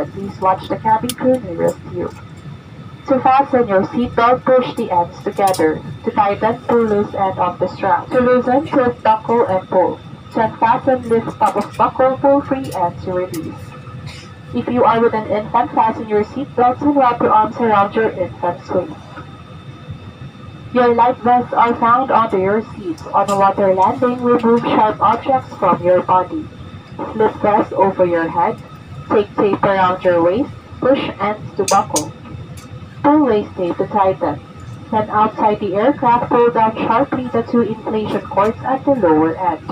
ahead, please watch the cabin crew nearest you. To fasten your seatbelt, push the ends together. To tighten, pull loose end of the strap. To loosen, tilt buckle and pull. To unfasten, lift top of buckle, pull free and to release. If you are with an infant, fasten your seatbelts and wrap your arms around your infant's waist. Your life vests are found under your seats. On a water landing, remove sharp objects from your body. Slip vest over your head. Take tape around your waist. Push ends to buckle. Pull waist tape to tighten. Then outside the aircraft, pull down sharply the two inflation cords at the lower end.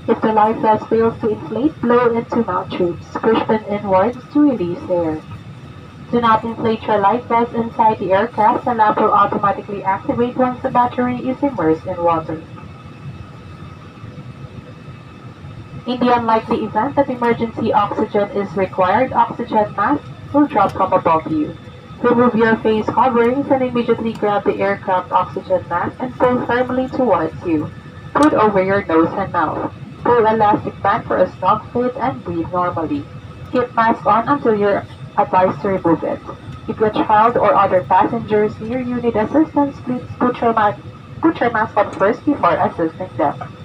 If the life vest fails to inflate, blow into mouth tubes. Push them inwards to release air. Do not inflate your life vest inside the aircraft. The lamp will automatically activate once the battery is immersed in water. In the unlikely event that emergency oxygen is required, oxygen mask will drop from above you. Remove your face coverings and immediately grab the aircraft oxygen mask and pull firmly towards you. Put over your nose and mouth. Pull elastic band for a snug fit and breathe normally. Keep mask on until you're advised to remove it. If your child or other passengers near you need assistance, please put your mask on first before assisting them.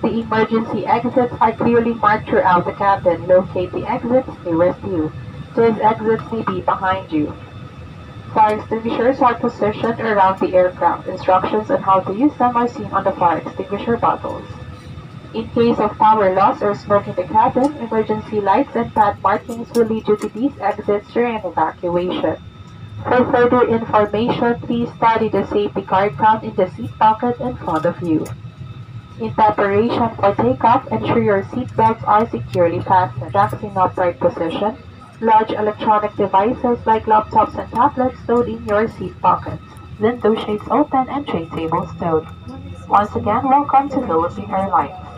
The emergency exits are clearly marked throughout the cabin. Locate the exits nearest you. These exits may be behind you. Fire extinguishers are positioned around the aircraft. Instructions on how to use them are seen on the fire extinguisher bottles. In case of power loss or smoke in the cabin, emergency lights and pad markings will lead you to these exits during an evacuation. For further information, please study the safety card found in the seat pocket in front of you. In preparation for takeoff, ensure your seat belts are securely fastened. Jacks in upright position. Large electronic devices like laptops and tablets stowed in your seat pockets. Window shades open and tray tables stowed. Once again, welcome to Philippine Airlines.